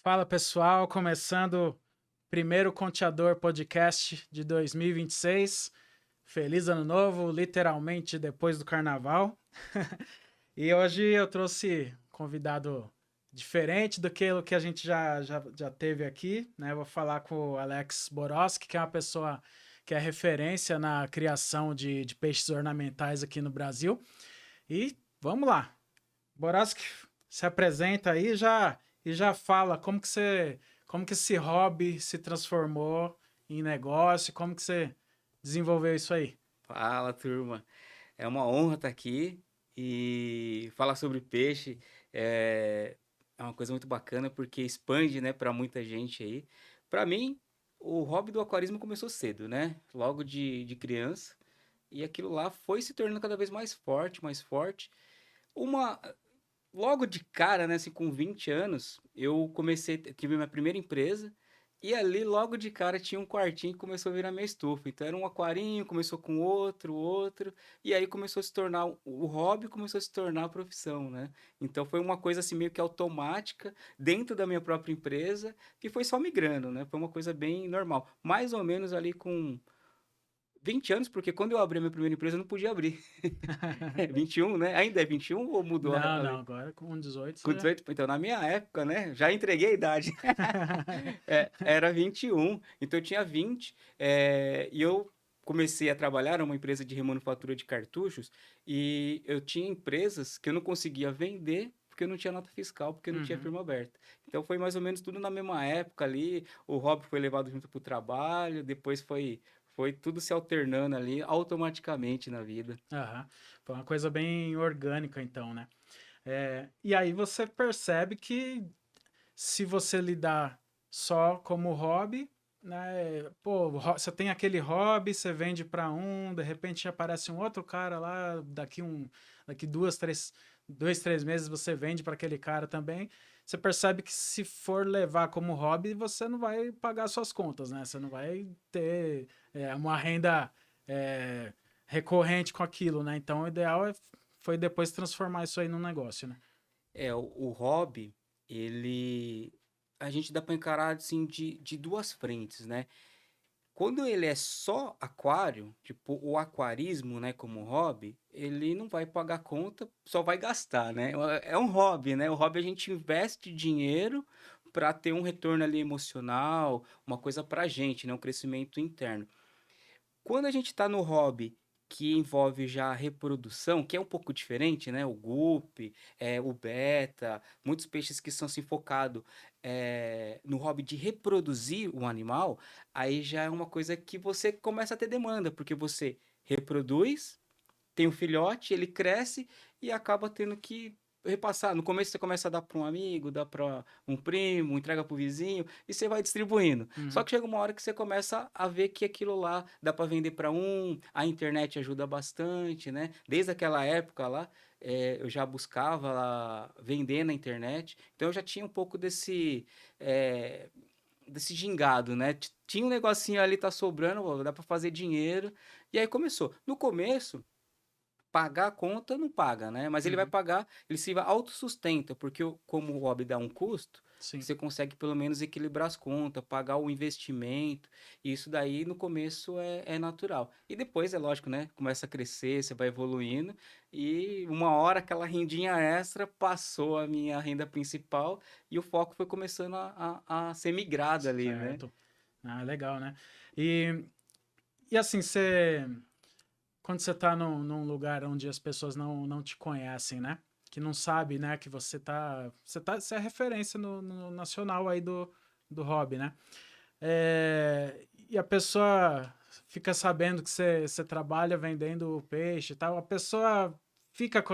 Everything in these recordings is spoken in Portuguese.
Fala pessoal, começando o primeiro Conteador Podcast de 2026. Feliz ano novo, literalmente depois do carnaval. E hoje eu trouxe um convidado diferente do que o que a gente já teve aqui, né? Vou falar com o Alex Boroski, que é uma pessoa que é referência na criação de peixes ornamentais aqui no Brasil. E vamos lá. Boroski, se apresenta aí e já fala como que esse hobby se transformou em negócio, como que você desenvolveu isso aí. Fala, turma. É uma honra estar aqui e falar sobre peixe é uma coisa muito bacana porque expande, né, para muita gente aí. Para mim, o hobby do aquarismo começou cedo, né? Logo de criança. E aquilo lá foi se tornando cada vez mais forte, mais forte. Uma, Logo de cara, né, assim, com 20 anos, eu tive minha primeira empresa, e ali logo de cara tinha um quartinho que começou a virar minha estufa. Então era um aquarinho, começou com outro, e aí começou a se tornar, o hobby começou a se tornar a profissão, né? Então foi uma coisa assim meio que automática dentro da minha própria empresa, e foi só migrando, né? Foi uma coisa bem normal. Mais ou menos ali com 20 anos, porque quando eu abri a minha primeira empresa eu não podia abrir. 21, né? Ainda é 21 ou mudou Não, a não, lei? agora com 18 Com você já. 18, então na minha época, né, já entreguei a idade. Era 21, então eu tinha 20, e eu comecei a trabalhar numa empresa de remanufatura de cartuchos, e eu tinha empresas que eu não conseguia vender porque eu não tinha nota fiscal, porque eu não tinha Uhum. firma aberta. Então foi mais ou menos tudo na mesma época ali, o hobby foi levado junto para o trabalho, depois foi tudo se alternando ali automaticamente na vida. Aham. Foi uma coisa bem orgânica, então, né? E aí você percebe que se você lidar só como hobby, né? Pô, você tem aquele hobby, você vende para um, de repente aparece um outro cara lá, daqui dois, três meses você vende para aquele cara também. Você percebe que se for levar como hobby, você não vai pagar suas contas, né? Você não vai ter uma renda é, recorrente com aquilo, né? Então o ideal foi depois transformar isso aí num negócio, né? O hobby, ele. A gente dá para encarar assim de duas frentes, né? Quando ele é só aquário, tipo o aquarismo, né, como hobby, ele não vai pagar conta, só vai gastar, né? É um hobby, né? O hobby a gente investe dinheiro para ter um retorno ali emocional, uma coisa pra gente, né? Um crescimento interno. Quando a gente está no hobby que envolve já a reprodução, que é um pouco diferente, né? O guppy, o beta, muitos peixes que são se focado no hobby de reproduzir o animal, aí já é uma coisa que você começa a ter demanda, porque você reproduz, tem um filhote, ele cresce e acaba tendo que repassar. No começo você começa a dar para um amigo, dá para um primo, entrega para o vizinho e você vai distribuindo. Só Uhum. que chega uma hora que você começa a ver que aquilo lá dá para vender para um, a internet ajuda bastante, né? Desde aquela época lá, eu já buscava lá, vender na internet, então eu já tinha um pouco é, desse gingado, né? Tinha um negocinho ali, tá sobrando, ó, dá para fazer dinheiro. E aí começou. No começo, pagar a conta não paga, né? Mas ele vai Uhum. pagar, ele se autossustenta, porque como o hobby dá um custo, Sim. você consegue pelo menos equilibrar as contas, pagar o investimento, e isso daí no começo é natural. E depois, é lógico, né? Começa a crescer, você vai evoluindo, e uma hora aquela rendinha extra passou a minha renda principal, e o foco foi começando a ser migrado ali, né? Certo. Ah, legal, né? E, e assim, quando você tá num lugar onde as pessoas não te conhecem, né? Que não sabe, né? Que você é referência no nacional aí do hobby, né? E a pessoa fica sabendo que você trabalha vendendo peixe e tal, a pessoa fica com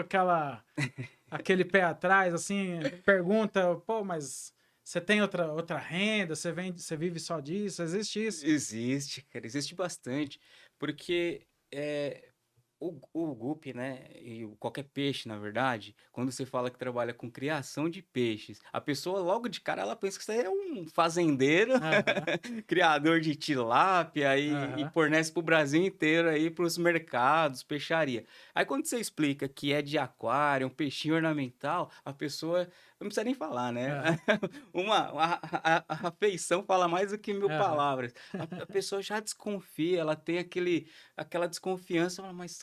aquele pé atrás, assim, pergunta, pô, mas você tem outra renda, você vive só disso, existe isso? Existe, cara, existe bastante, porque o guppy, né, e qualquer peixe, na verdade, quando você fala que trabalha com criação de peixes, a pessoa logo de cara ela pensa que você é um fazendeiro, Aham, criador de tilápia e aham, fornece para o Brasil inteiro aí para os mercados, peixaria. Aí quando você explica que é de aquário, um peixinho ornamental, a pessoa não precisa nem falar, né? Aham, A afeição fala mais do que mil aham. palavras. A pessoa já desconfia, ela tem aquela desconfiança, fala, mas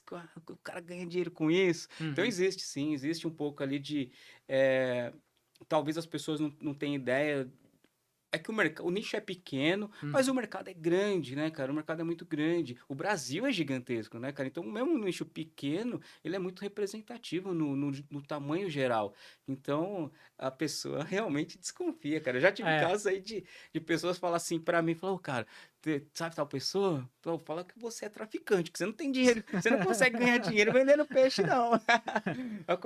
o cara ganha dinheiro com isso? Então Uhum. existe sim, existe um pouco ali de. eh, Talvez as pessoas não tenham ideia. É que o nicho é pequeno, mas o Uhum. mercado é grande, né, cara? O mercado é muito grande. O Brasil é gigantesco, né, cara? Então, mesmo um nicho pequeno, ele é muito representativo no tamanho geral. Então, a pessoa realmente desconfia, cara. Eu já tive É, casos aí de pessoas falar assim pra mim, falou, cara, sabe tal pessoa? Pô, fala que você é traficante, que você não tem dinheiro, você não consegue ganhar dinheiro vendendo peixe, não.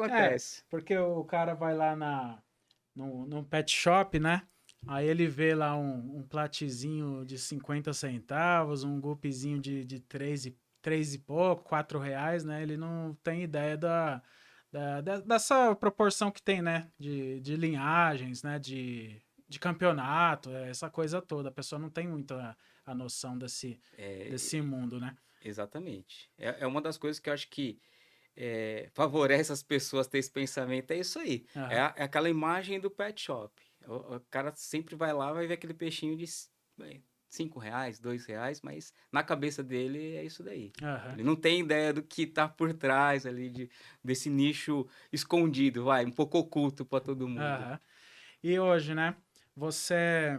é, Acontece. porque o cara vai lá no pet shop, né? Aí ele vê lá um platezinho de 50 centavos, um guppizinho de 3 e pouco, R$ 4, né? Ele não tem ideia dessa proporção que tem, né? De linhagens, né? De campeonato, essa coisa toda. A pessoa não tem muito a noção desse É, mundo, né? exatamente. É uma das coisas que eu acho que favorece as pessoas ter esse pensamento, é isso aí. Aham, É aquela imagem do pet shop. O cara sempre vai lá, vai ver aquele peixinho de R$ 5, R$ 2, mas na cabeça dele é isso daí. aham, Ele não tem ideia do que tá por trás ali desse nicho escondido, vai, um pouco oculto para todo mundo. aham. E hoje, né? Você.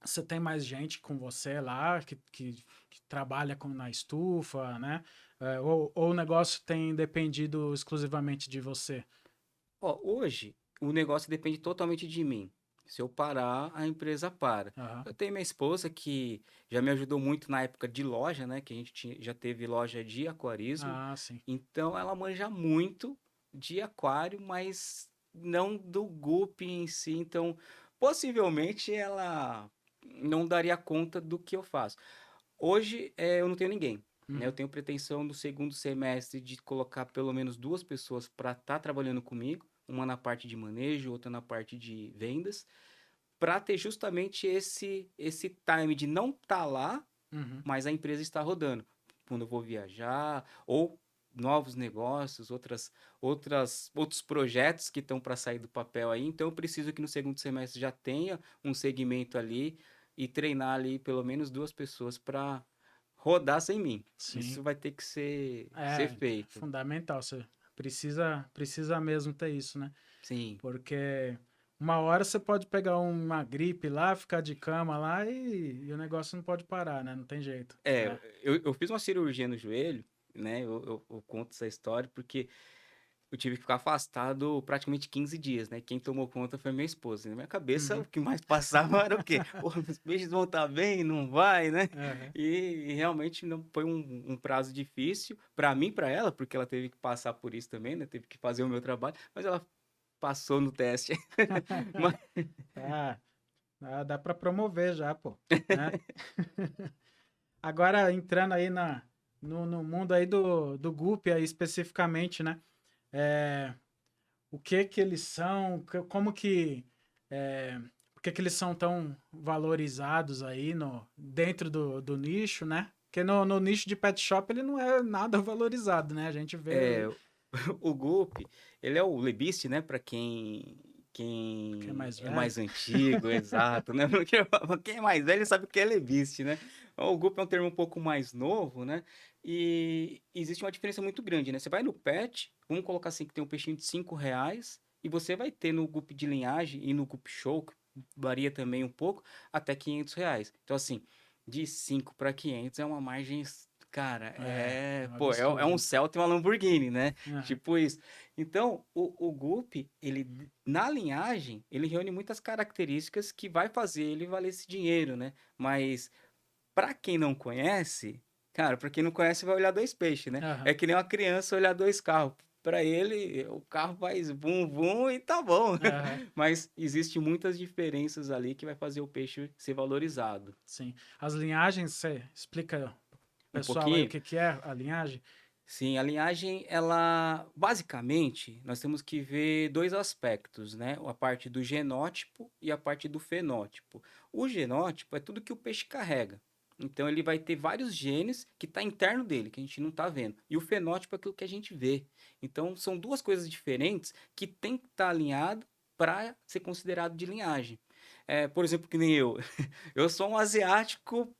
Você tem mais gente com você lá que trabalha na estufa, né? Ou o negócio tem dependido exclusivamente de você? Ó, hoje o negócio depende totalmente de mim. Se eu parar, a empresa para. Aham. Eu tenho minha esposa que já me ajudou muito na época de loja, né? Que a gente já teve loja de aquarismo. Ah, sim. Então ela manja muito de aquário, mas não do Guppy em si. Então, possivelmente ela não daria conta do que eu faço. Hoje eu não tenho ninguém, né? Eu Uhum. tenho pretensão no segundo semestre de colocar pelo menos duas pessoas para estar trabalhando comigo, uma na parte de manejo, outra na parte de vendas, para ter justamente esse time de não estar lá, Uhum. mas a empresa está rodando. Quando eu vou viajar ou novos negócios, outros projetos que estão para sair do papel aí. Então eu preciso que no segundo semestre já tenha um segmento ali e treinar ali pelo menos duas pessoas para rodar sem mim. Sim. Isso vai ter que ser É feito. fundamental. Você precisa mesmo ter isso, né? Sim. Porque uma hora você pode pegar uma gripe lá, ficar de cama lá e o negócio não pode parar, né? Não tem jeito. É, É. eu fiz uma cirurgia no joelho, né? Eu conto essa história porque eu tive que ficar afastado praticamente 15 dias, né? Quem tomou conta foi minha esposa. Na minha cabeça, o Uhum. que mais passava era o quê? Pô, os peixes vão estar bem, não vai, né? Aham. E realmente não foi um prazo difícil para mim, para ela, porque ela teve que passar por isso também, né? Teve que fazer o meu trabalho, mas ela passou no teste. Mas, Ah, dá para promover já, pô, né? Agora, entrando aí no mundo aí do Guppy aí especificamente, né? É, o que que eles são, como que, por que que eles são tão valorizados aí dentro do nicho, né? Porque no nicho de pet shop ele não é nada valorizado, né? A gente vê é, o Guppy, ele é o lebiste, né? Para que é quem mais é velho. mais antigo, exato, né? Porque quem é mais velho sabe o que é lebiste, né? O Guppy é um termo um pouco mais novo, né? E existe uma diferença muito grande, né? Você vai no pet, vamos colocar assim, que tem um peixinho de R$ 5, e você vai ter no Guppy de linhagem e no Guppy Show, que varia também um pouco, até R$ 500. Então, assim, de 5 para 500 é uma margem. Cara, É um pô, é um absurdo. Celta e uma Lamborghini, né? Aham. Tipo isso. Então, o Guppy, ele, na linhagem, ele reúne muitas características que vai fazer ele valer esse dinheiro, né? Mas, pra quem não conhece, cara, pra quem não conhece vai olhar dois peixes, né? É Aham. que nem uma criança olhar dois carros. Pra ele, o carro faz bum bum e tá bom. Aham. Mas existe muitas diferenças ali que vai fazer o peixe ser valorizado. Sim. As linhagens, você explica pro Um pessoal aí o pouquinho. que que é a linhagem? Sim, a linhagem, ela basicamente nós temos que ver dois aspectos, né? A parte do genótipo e a parte do fenótipo. O genótipo é tudo que o peixe carrega. Então ele vai ter vários genes que está interno dele, que a gente não está vendo. E o fenótipo é aquilo que a gente vê. Então são duas coisas diferentes que tem que estar alinhado para ser considerado de linhagem. Por exemplo, que nem eu. Eu sou um asiático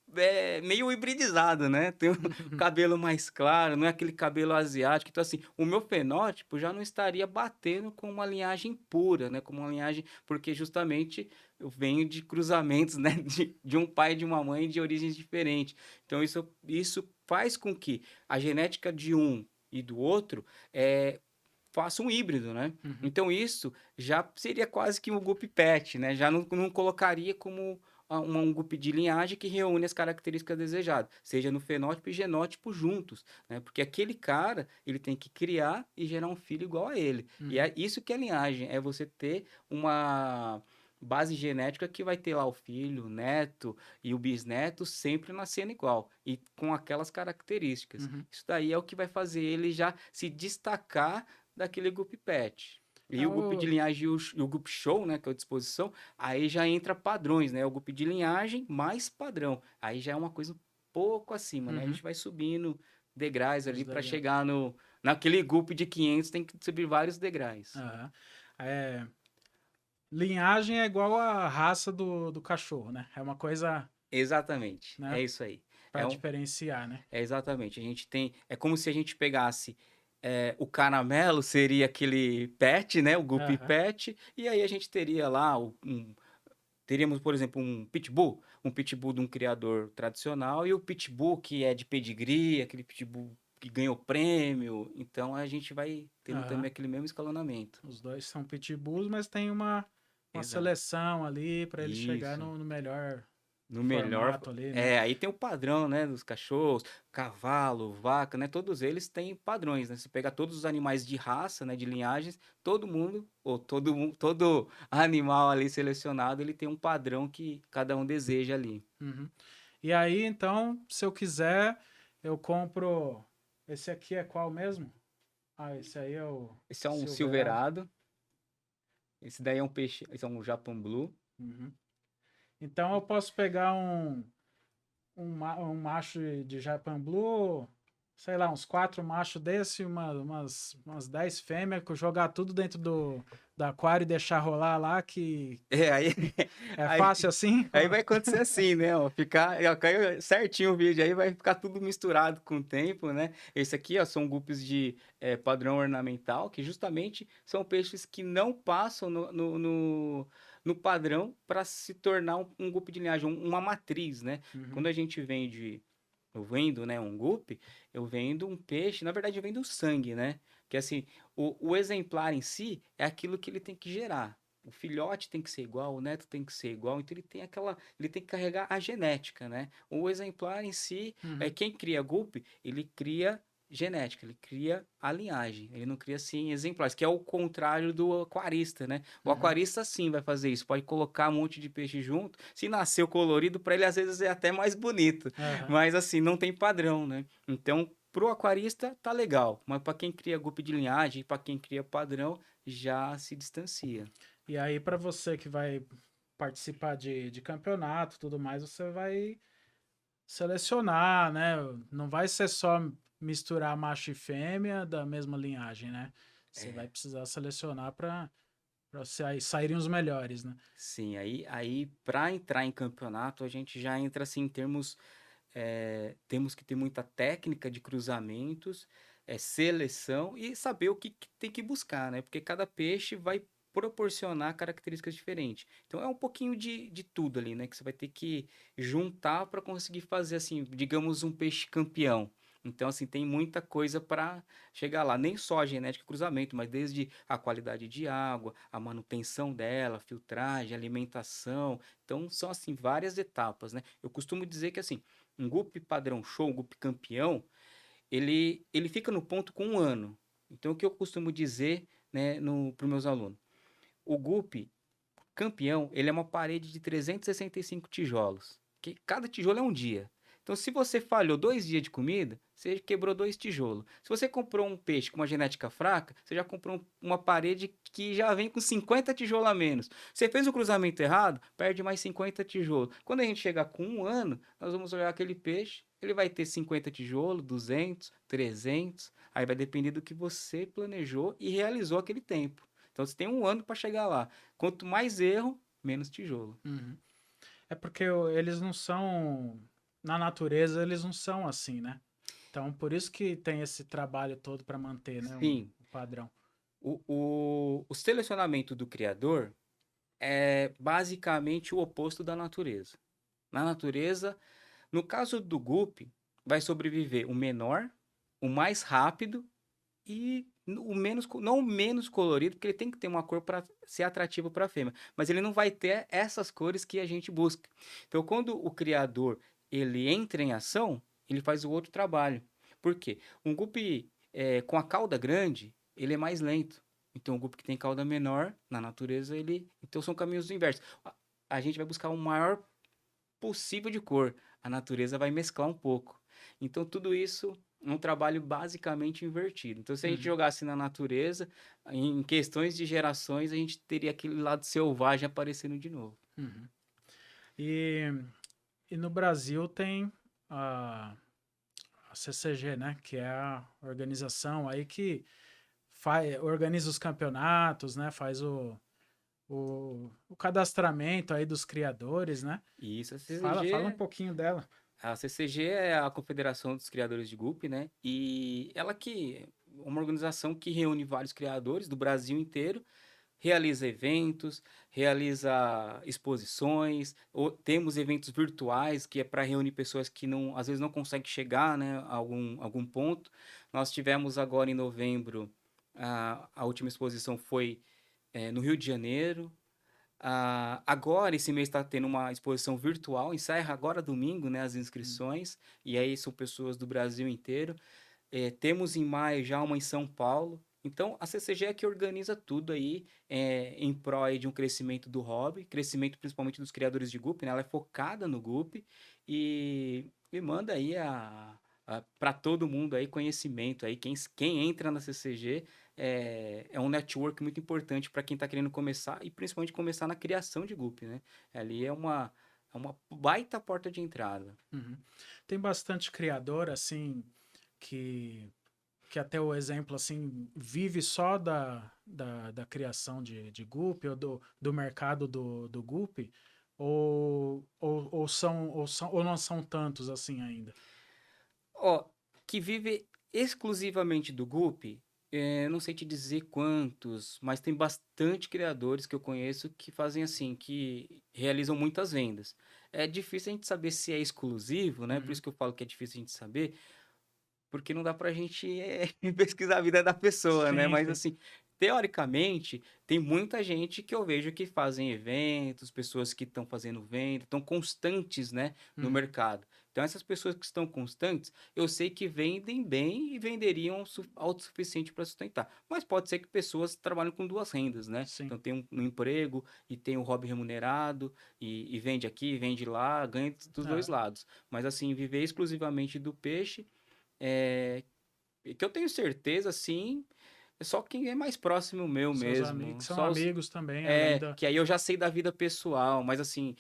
meio hibridizado, né? Tenho cabelo mais claro, não é aquele cabelo asiático. Então, assim, o meu fenótipo já não estaria batendo com uma linhagem pura, né? Como uma linhagem, porque justamente eu venho de cruzamentos, né? De um pai e de uma mãe de origens diferentes. Então, isso faz com que a genética de um e do outro faça um híbrido, né? Uhum. Então, isso já seria quase que um Guppy Pet, né? Já não colocaria como um Guppy de linhagem que reúne as características desejadas, seja no fenótipo e genótipo juntos, né? Porque aquele cara, ele tem que criar e gerar um filho igual a ele. E Uhum. é isso que é linhagem, é você ter uma base genética que vai ter lá o filho, o neto e o bisneto sempre nascendo igual e com aquelas características. Uhum. Isso daí é o que vai fazer ele já se destacar daquele Guppy Pet. É E o Guppy de o... linhagem e o Guppy Show, né, que é a disposição, aí já entra padrões, né? O Guppy de linhagem mais padrão. Aí já é uma coisa um pouco acima, né? A Uhum. gente vai subindo degraus Os ali para degraus. chegar naquele Guppy de 500, tem que subir vários degraus. Aham. É, linhagem é igual a raça do cachorro, né? É uma coisa, Exatamente. né, É isso aí. para diferenciar, né? Exatamente. A gente tem. É como se a gente pegasse. O caramelo seria aquele pet, né? O Guppy Aham. Pet. E aí a gente teria lá teríamos, por exemplo, um pitbull de um criador tradicional e o pitbull que é de pedigree, aquele pitbull que ganhou prêmio. Então a gente vai tendo Aham. também aquele mesmo escalonamento. Os dois são pitbulls, mas tem uma Exato. seleção ali para ele chegar Isso. no melhor No melhor. formato ali, né? Aí tem o padrão, né? Dos cachorros, cavalo, vaca, né? Todos eles têm padrões, né? Se pegar todos os animais de raça, né? De linhagens, todo mundo, ou todo animal ali selecionado, ele tem um padrão que cada um deseja ali. Uhum. E aí, então, se eu quiser, eu compro. Esse aqui é qual mesmo? Ah, esse aí é o Esse é um Silverado. silverado, esse daí é um peixe, esse é um Japan Blue. Uhum. Então eu posso pegar um macho de Japan Blue, sei lá, uns 4 machos desse, umas 10 fêmeas, jogar tudo dentro do aquário e deixar rolar lá, que Aí, é aí, fácil assim? aí vai acontecer assim, né? Ó, ó, caiu certinho o vídeo, aí vai ficar tudo misturado com o tempo, né? Esse aqui, ó, são grupos de padrão ornamental, que justamente são peixes que não passam no padrão para se tornar um grupo de linhagem, uma matriz, né? Uhum, Quando a gente eu vendo, né, um guppy, eu vendo um peixe, na verdade eu vendo o sangue, né? Que assim, o exemplar em si é aquilo que ele tem que gerar. O filhote tem que ser igual, o neto tem que ser igual, então ele tem que carregar a genética, né? O exemplar em si, uhum, quem cria guppy, ele cria genética, ele cria a linhagem, ele não cria assim exemplares, que é o contrário do aquarista, né? O uhum, aquarista sim vai fazer isso, pode colocar um monte de peixe junto, se nasceu colorido, para ele às vezes é até mais bonito, aham. mas assim, não tem padrão, né? Então, pro aquarista tá legal, mas para quem cria guppy de linhagem, para quem cria padrão, já se distancia. E aí, para você que vai participar de campeonato e tudo mais, você vai selecionar, né? Não vai ser só misturar macho e fêmea da mesma linhagem, né? Você vai É, precisar selecionar para saírem os melhores, né? sim, aí para entrar em campeonato, a gente já entra assim em termos, temos que ter muita técnica de cruzamentos, seleção e saber o que tem que buscar, né? Porque cada peixe vai proporcionar características diferentes. Então é um pouquinho de tudo ali, né? Que você vai ter que juntar para conseguir fazer assim, digamos, um peixe campeão. Então, assim, tem muita coisa para chegar lá. Nem só a genética e cruzamento, mas desde a qualidade de água, a manutenção dela, filtragem, alimentação. Então, são, assim, várias etapas, né? Eu costumo dizer que, assim, um guppy padrão show, um guppy campeão, ele fica no ponto com 1 ano. Então, o que eu costumo dizer, né, para os meus alunos? O guppy campeão, ele é uma parede de 365 tijolos. Que cada tijolo é um dia. Então, se você falhou 2 dias de comida, você quebrou 2 tijolos. Se você comprou um peixe com uma genética fraca, você já comprou uma parede que já vem com 50 tijolos a menos. Você fez o cruzamento errado, perde mais 50 tijolos. Quando a gente chegar com 1 ano, nós vamos olhar aquele peixe, ele vai ter 50 tijolos, 200, 300. Aí vai depender do que você planejou e realizou aquele tempo. Então você tem um ano para chegar lá. Quanto mais erro, menos tijolo. Uhum. É porque eles não são. Na natureza, eles não são assim, né? Então, por isso que tem esse trabalho todo para manter, né? Um Sim, padrão. o selecionamento do criador é basicamente o oposto da natureza. Na natureza, no caso do Guppy, vai sobreviver o menor, o mais rápido e o menos, não o menos colorido, porque ele tem que ter uma cor para ser atrativo para a fêmea, mas ele não vai ter essas cores que a gente busca. Então, quando o criador ele entra em ação, ele faz o outro trabalho. Por quê? Um Guppy com a cauda grande, ele é mais lento. Então, o Guppy que tem cauda menor, na natureza, ele. Então, são caminhos inversos. A gente vai buscar o maior possível de cor. A natureza vai mesclar um pouco. Então, tudo isso é um trabalho basicamente invertido. Então, se a gente Uhum, jogasse na natureza, em questões de gerações, a gente teria aquele lado selvagem aparecendo de novo. uhum. E, e no Brasil tem a CCG, né? Que é a organização aí que organiza os campeonatos, né? Faz o cadastramento aí dos criadores, né? E isso, Fala um pouquinho dela. a CCG é a Confederação dos Criadores de Guppy, né? E ela que é uma organização que reúne vários criadores do Brasil inteiro, realiza eventos, realiza exposições, temos eventos virtuais que é para reunir pessoas que não, às vezes não conseguem chegar, né, a algum ponto. Nós tivemos agora em novembro, a última exposição foi no Rio de Janeiro. Agora, esse mês está tendo uma exposição virtual, encerra agora domingo, né, as Hum. inscrições, e aí são pessoas do Brasil inteiro. Temos em maio já uma em São Paulo. Então, a CCG é que organiza tudo aí em prol aí de um crescimento do hobby, crescimento principalmente dos criadores de Guppy, né? Ela é focada no Guppy e manda aí para todo mundo aí conhecimento aí. Quem entra na CCG é um network muito importante para quem está querendo começar e principalmente começar na criação de Guppy, né? Ali é uma baita porta de entrada. Uhum. Tem bastante criador, assim, que, que até o exemplo, assim, vive só da criação de Guppy ou do mercado do Guppy, ou não são tantos assim ainda. Ó, que vive exclusivamente do Guppy, não sei te dizer quantos, mas tem bastante criadores que eu conheço que fazem assim, que realizam muitas vendas. É difícil a gente saber se é exclusivo, né? Por Uhum. isso que eu falo que é difícil a gente saber, porque não dá pra gente pesquisar a vida da pessoa, né? Sim, Mas sim. assim, teoricamente, tem muita gente que eu vejo que fazem eventos, pessoas que estão fazendo venda, estão constantes, né, no Uhum. mercado. Então, essas pessoas que estão constantes, eu sei que vendem bem e venderiam autossuficiente para sustentar. Mas pode ser que pessoas trabalhem com duas rendas, né? Sim. Então, tem um emprego e tem um hobby remunerado e vende aqui, vende lá, ganha dos dois É, lados. Mas, assim, viver exclusivamente do peixe é, que eu tenho certeza, sim, é só quem é mais próximo meu seus amigos mesmo. são Só os, amigos também, além da. que aí eu já sei da vida pessoal, mas assim,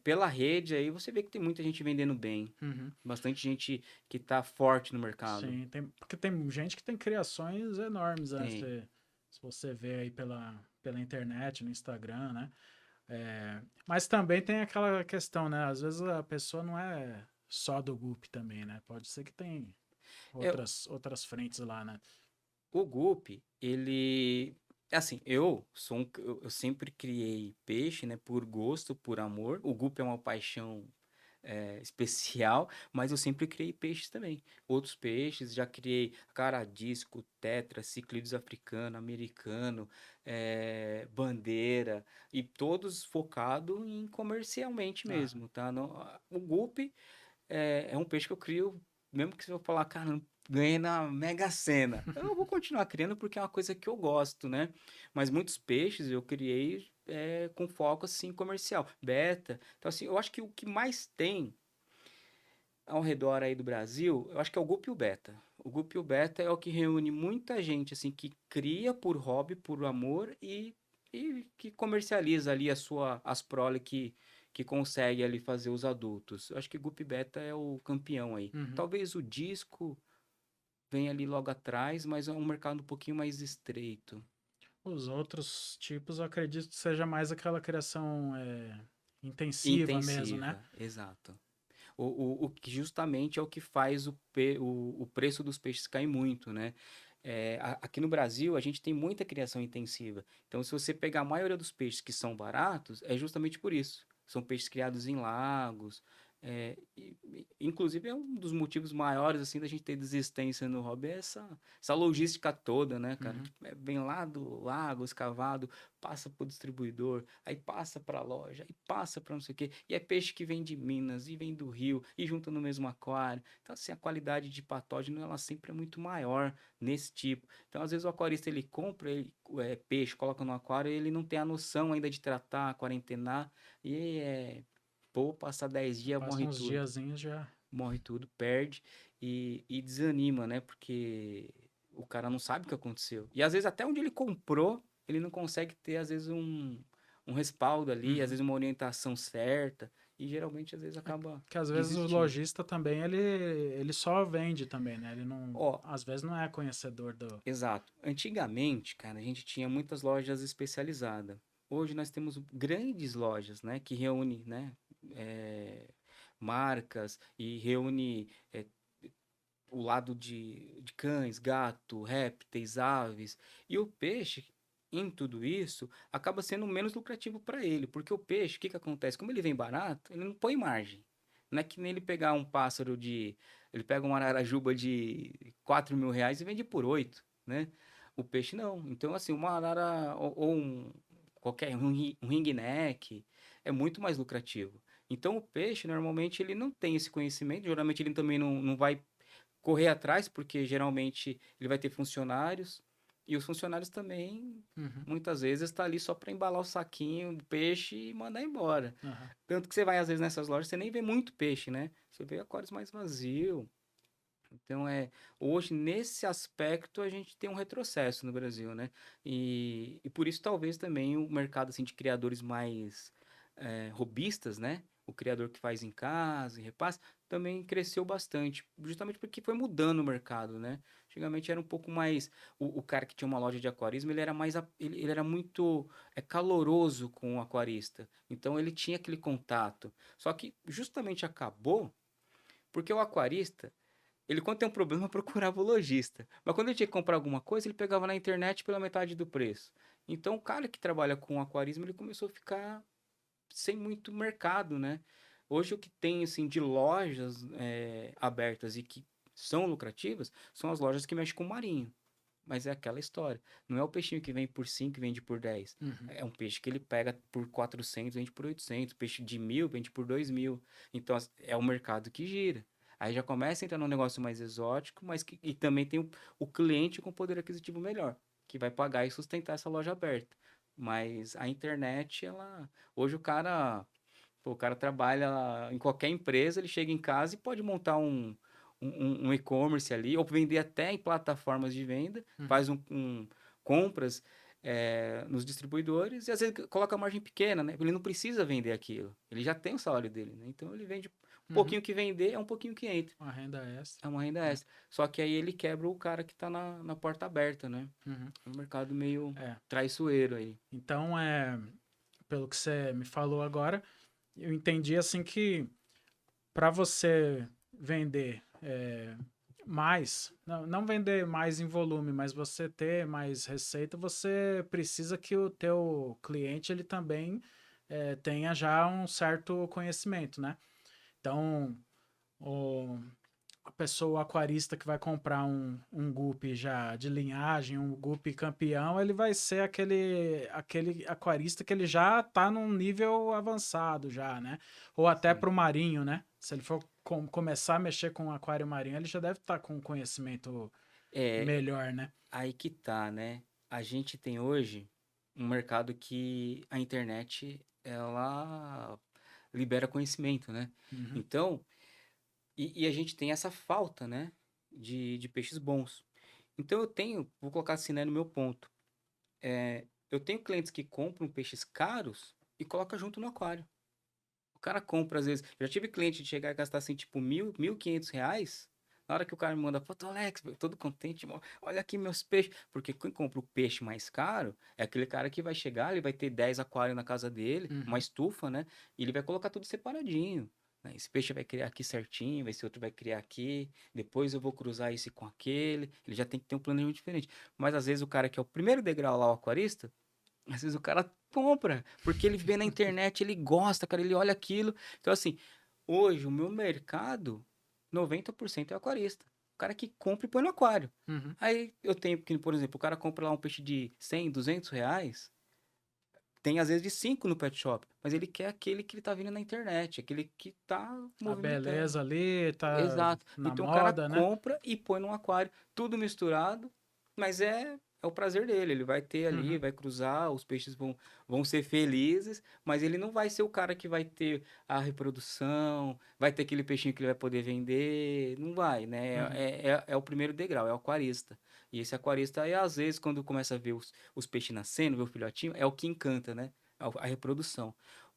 pela rede aí você vê que tem muita gente vendendo bem. Uhum. Bastante gente que tá forte no mercado. Sim, porque tem gente que tem criações enormes, né? Tem. Se você vê aí pela internet, no Instagram, né? Mas também tem aquela questão, né? Às vezes a pessoa não é só do Gup também, né? Pode ser que tem É, outras frentes lá, né? o Guppy, ele. Assim, eu sempre criei peixe, né? Por gosto, por amor. O Guppy é uma paixão especial, mas eu sempre criei peixes também. Outros peixes, já criei caradisco, tetra, ciclídeos africano, americano, bandeira, e todos focados em comercialmente Ah, mesmo, tá? O Guppy é um peixe que eu crio, mesmo que se eu falar, cara, não ganhei na Mega Sena. Eu vou continuar criando porque é uma coisa que eu gosto, né? Mas muitos peixes eu criei com foco, assim, comercial. Beta. Então, assim, eu acho que o que mais tem ao redor aí do Brasil, eu acho que é o Guppy e o Beta. O Guppy e o Beta é o que reúne muita gente, assim, que cria por hobby, por amor e que comercializa ali as prole que consegue ali fazer os adultos. Eu acho que Guppy Beta é o campeão aí. uhum. Talvez o disco venha ali logo atrás, mas é um mercado um pouquinho mais estreito. Os outros tipos, eu acredito que seja mais aquela criação intensiva mesmo, né? Intensiva, exato. O que justamente é o que faz o preço dos peixes cair muito, né? Aqui no Brasil, a gente tem muita criação intensiva. Então, se você pegar a maioria dos peixes que são baratos, é justamente por isso. São peixes criados em lagos. Inclusive, é um dos motivos maiores, assim, da gente ter desistência no hobby, é essa logística toda, né, cara? Uhum. Tipo, vem lá do lago, escavado, passa pro distribuidor, aí passa pra loja, aí passa pra não sei o quê. E é peixe que vem de Minas, e vem do Rio, e junta no mesmo aquário. Então, assim, a qualidade de patógeno, ela sempre é muito maior nesse tipo. Então, às vezes, o aquarista, ele compra peixe, coloca no aquário, e ele não tem a noção ainda de tratar, quarentenar, e pô, passa 10 dias, Passa morre uns tudo. diazinhos já. Morre tudo, perde e desanima, né? Porque o cara não sabe o que aconteceu. E às vezes até onde ele comprou, ele não consegue ter, às vezes, um respaldo ali, às Uhum. vezes uma orientação certa. E geralmente, às vezes, acaba Que às vezes o desistindo. lojista também, ele só vende também, né? Ele não, Ó, às vezes não é conhecedor do... exato. Antigamente, cara, a gente tinha muitas lojas especializadas. Hoje nós temos grandes lojas, né? Que reúne, né? eh, marcas e reúne o lado de cães, gato, répteis, aves. E o peixe, em tudo isso, acaba sendo menos lucrativo para ele. Porque o peixe, o que que acontece? Como ele vem barato, ele não põe margem. Não é que nem ele pegar um pássaro de. Ele pega uma ararajuba de 4 mil reais e vende por 8, né? O peixe não. Então, assim, uma arara ou qualquer um ringneck é muito mais lucrativo. Então, o peixe, normalmente, ele não tem esse conhecimento. Geralmente, ele também não vai correr atrás, porque geralmente ele vai ter funcionários, e os funcionários também, Uhum. muitas vezes, está ali só para embalar o saquinho de peixe e mandar embora. Aham. Tanto que você vai, às vezes, nessas lojas, você nem vê muito peixe, né? Você vê aquários mais vazios. Então, hoje, nesse aspecto, a gente tem um retrocesso no Brasil, né? E por isso, talvez, também o mercado, assim, de criadores mais robistas, né? O criador que faz em casa e repassa, também cresceu bastante, justamente porque foi mudando o mercado, né? Antigamente era um pouco mais... O cara que tinha uma loja de aquarismo, ele era mais... Ele era muito caloroso com o aquarista. Então, ele tinha aquele contato. Só que, justamente, acabou porque o aquarista ele, quando tem um problema, procurava o lojista. Mas quando ele tinha que comprar alguma coisa, ele pegava na internet pela metade do preço. Então, o cara que trabalha com aquarismo, ele começou a ficar sem muito mercado, né? Hoje, o que tem, assim, de lojas abertas e que são lucrativas, são as lojas que mexem com marinho. Mas é aquela história. Não é o peixinho que vem por 5 e vende por 10. Uhum. É um peixe que ele pega por 400, vende por 800. Peixe de 1.000, vende por 2.000. Então, é o mercado que gira. Aí já começa a entrar num negócio mais exótico, mas e também tem o cliente com poder aquisitivo melhor, que vai pagar e sustentar essa loja aberta. Mas a internet, ela... Hoje o cara... Pô, o cara trabalha em qualquer empresa, ele chega em casa e pode montar um e-commerce ali, ou vender até em plataformas de venda, Uhum. faz compras nos distribuidores e às vezes coloca a margem pequena, né? Ele não precisa vender aquilo, ele já tem o salário dele, né? Então ele vende um Uhum. pouquinho que vender, é um pouquinho que entra, Uma renda extra, é uma renda né? extra. Só que aí ele quebra o cara que tá na porta aberta, né? Uhum. É um mercado meio É. traiçoeiro aí. Então, pelo que você me falou agora, eu entendi assim que para você vender mais, não vender mais em volume, mas você ter mais receita, você precisa que o teu cliente ele também tenha já um certo conhecimento, né? Então, o, a pessoa, o aquarista que vai comprar um guppy já de linhagem, um guppy campeão, ele vai ser aquele aquarista que ele já está num nível avançado já, né? Ou até Sim. para o marinho, né? Se ele for começar a mexer com aquário marinho, ele já deve estar com conhecimento É, melhor, né? aí que tá, né? A gente tem hoje um mercado que a internet ela libera conhecimento, né? Uhum, Então, e a gente tem essa falta, né? De peixes bons. Então eu tenho, vou colocar assim, né, no meu ponto. Eu tenho clientes que compram peixes caros e coloca junto no aquário. O cara compra, às vezes. Eu já tive cliente de chegar e gastar assim, tipo, 1.000, R$ 1.500 Na hora que o cara me manda foto, Alex, eu todo contente, olha aqui meus peixes. Porque quem compra o peixe mais caro é aquele cara que vai chegar, ele vai ter 10 aquários na casa dele, uma Uhum. estufa, né? E ele vai colocar tudo separadinho. Né? Esse peixe vai criar aqui certinho, esse outro vai criar aqui, depois eu vou cruzar esse com aquele. Ele já tem que ter um planejamento diferente. Mas às vezes o cara que é o primeiro degrau lá, o aquarista, às vezes o cara compra, porque ele vê na internet, ele gosta, cara, ele olha aquilo. Então, assim, hoje o meu mercado, 90% é aquarista. O cara que compra e põe no aquário. Uhum. Aí eu tenho, que, por exemplo, o cara compra lá um peixe de 100, R$ 200, tem às vezes de 5 no pet shop, mas ele quer aquele que ele tá vendo na internet, aquele que tá A movimentando. beleza ali tá Exato. na Então o cara moda, né? compra e põe num aquário, tudo misturado, mas é o prazer dele. Ele vai ter ali, Uhum. vai cruzar, os peixes vão ser felizes, mas ele não vai ser o cara que vai ter a reprodução, vai ter aquele peixinho que ele vai poder vender. Não vai, né? Uhum. É o primeiro degrau, é o aquarista. E esse aquarista aí, às vezes, quando começa a ver os peixes nascendo, ver o filhotinho, é o que encanta, né? A reprodução.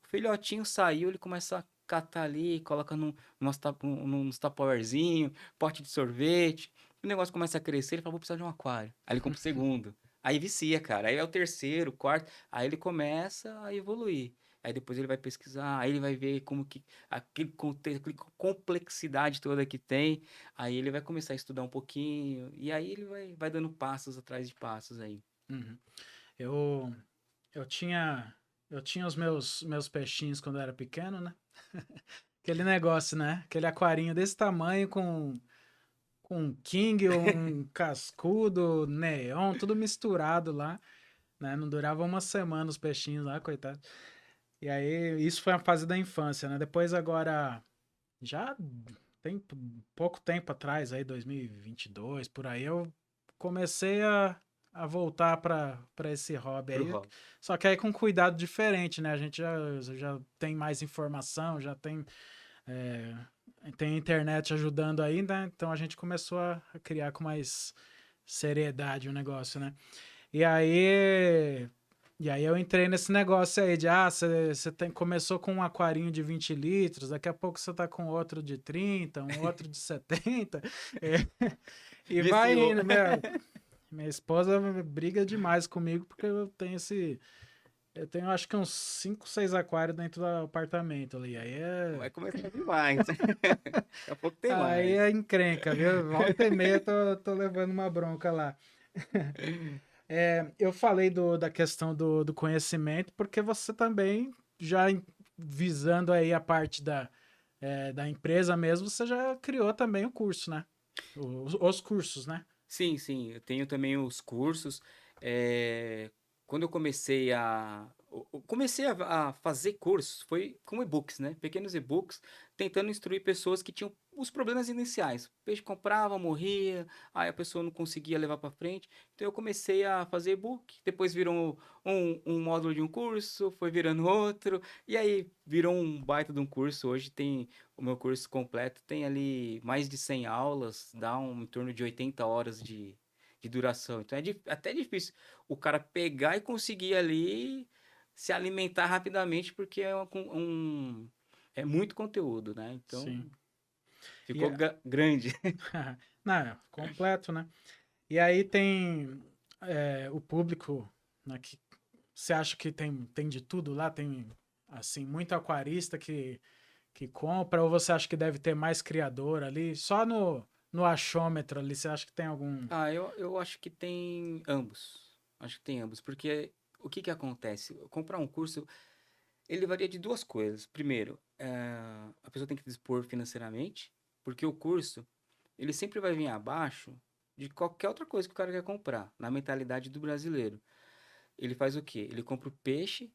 O filhotinho saiu, ele começa a catar ali, coloca nos tupperwarezinho, pote de sorvete. O negócio começa a crescer, ele fala, vou precisar de um aquário. Aí ele compra o segundo. Aí vicia, cara. Aí é o terceiro, quarto. Aí ele começa a evoluir. Aí depois ele vai pesquisar, aí ele vai ver como que aquele contexto, aquela complexidade toda que tem. Aí ele vai começar a estudar um pouquinho. E aí ele vai dando passos atrás de passos aí. Uhum. Eu, eu tinha, eu tinha os meus peixinhos quando eu era pequeno, né? Aquele negócio, né? Aquele aquarinho desse tamanho com um king, um cascudo, neon, tudo misturado lá, né? Não durava uma semana os peixinhos lá, coitado. E aí, isso foi a fase da infância, né? Depois agora, já tem pouco tempo atrás, aí 2022, por aí, eu comecei a voltar para esse hobby Pro aí. hobby. Só que aí com cuidado diferente, né? A gente já tem mais informação, já é, tem internet ajudando aí, né? Então a gente começou a criar com mais seriedade o negócio, né? E aí, e aí eu entrei nesse negócio aí de, você começou com um aquarinho de 20 litros, daqui a pouco você tá com outro de 30, um outro de 70, e vai Viciou. indo, meu. Minha esposa briga demais comigo porque eu tenho acho que uns 5, 6 aquários dentro do apartamento ali, Vai começar demais. Daqui a pouco tem aí mais. é encrenca, viu? Volta e meia tô levando uma bronca lá. Eu falei da questão do conhecimento, porque você também, já visando aí a parte da empresa mesmo, você já criou também o curso, né? Os cursos, né? Sim, sim, eu tenho também os cursos. Quando eu comecei a fazer cursos, foi com e-books, né? Pequenos e-books, tentando instruir pessoas que tinham os problemas iniciais. O peixe comprava, morria, aí a pessoa não conseguia levar para frente. Então eu comecei a fazer e-book, depois virou um módulo de um curso, foi virando outro, e aí virou um baita de um curso. Hoje tem o meu curso completo tem ali mais de 100 aulas, dá em torno de 80 horas de duração. Então até difícil o cara pegar e conseguir ali se alimentar rapidamente, porque é muito conteúdo, né? Então Sim. E, ficou grande. não, completo, né? E aí tem o público, né, que você acha que tem de tudo lá? Tem, assim, muito aquarista que compra, ou você acha que deve ter mais criador ali? Só no achômetro ali, você acha que tem algum... Eu acho que tem ambos. Acho que tem ambos, porque o que que acontece? Comprar um curso, ele varia de duas coisas. Primeiro, a pessoa tem que dispor financeiramente, porque o curso, ele sempre vai vir abaixo de qualquer outra coisa que o cara quer comprar, na mentalidade do brasileiro. Ele faz o quê? Ele compra o peixe,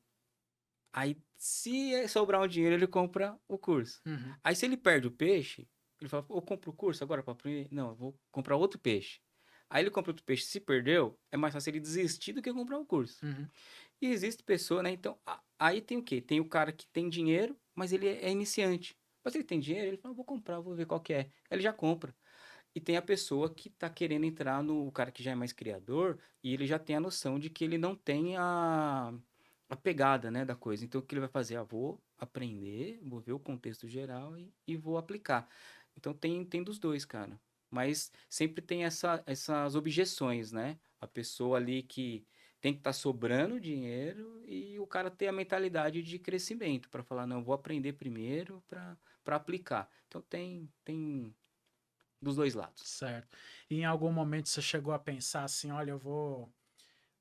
aí se sobrar um dinheiro, ele compra o curso. Uhum, Aí se ele perde o peixe, ele fala, eu compro o curso agora para aprender? Não, eu vou comprar outro peixe. Aí ele compra outro peixe, se perdeu, é mais fácil ele desistir do que comprar o curso. uhum, E existe pessoa, né? Então, aí tem o quê? Tem o cara que tem dinheiro, mas ele é iniciante. Mas ele tem dinheiro, ele fala, vou comprar, vou ver qual que é. Ele já compra. E tem a pessoa que tá querendo entrar no o cara que já é mais criador e ele já tem a noção de que ele não tem a pegada, né, da coisa. Então, o que ele vai fazer? Vou aprender, vou ver o contexto geral e vou aplicar. Então, tem dos dois, cara. Mas sempre tem essas objeções, né? A pessoa ali que tem que estar sobrando dinheiro e o cara ter a mentalidade de crescimento para falar, não, eu vou aprender primeiro para aplicar. Então tem dos dois lados. Certo. E em algum momento você chegou a pensar assim, olha, vou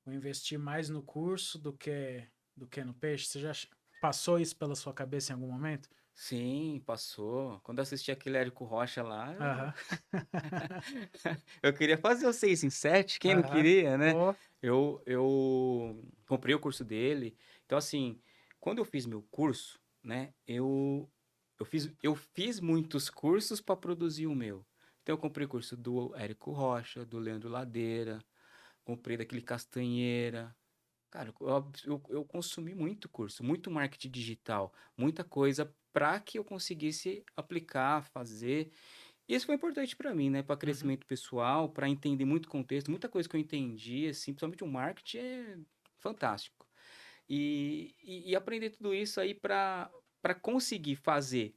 investir mais no curso do que no peixe? Você já passou isso pela sua cabeça em algum momento? Sim, passou. Quando eu assisti aquele Érico Rocha lá, Aham. eu queria fazer o 6 em 7, quem não Aham. queria, né? Pô, Eu comprei o curso dele. Então, assim, quando eu fiz meu curso, né, eu fiz muitos cursos para produzir o meu. Então, eu comprei curso do Érico Rocha, do Leandro Ladeira, comprei daquele Castanheira. Cara, eu consumi muito curso, muito marketing digital, muita coisa para que eu conseguisse aplicar, fazer. Isso foi importante para mim, né? Para uhum. crescimento pessoal, para entender muito contexto, muita coisa que eu entendi, assim, principalmente o marketing é fantástico. E aprender tudo isso aí para conseguir fazer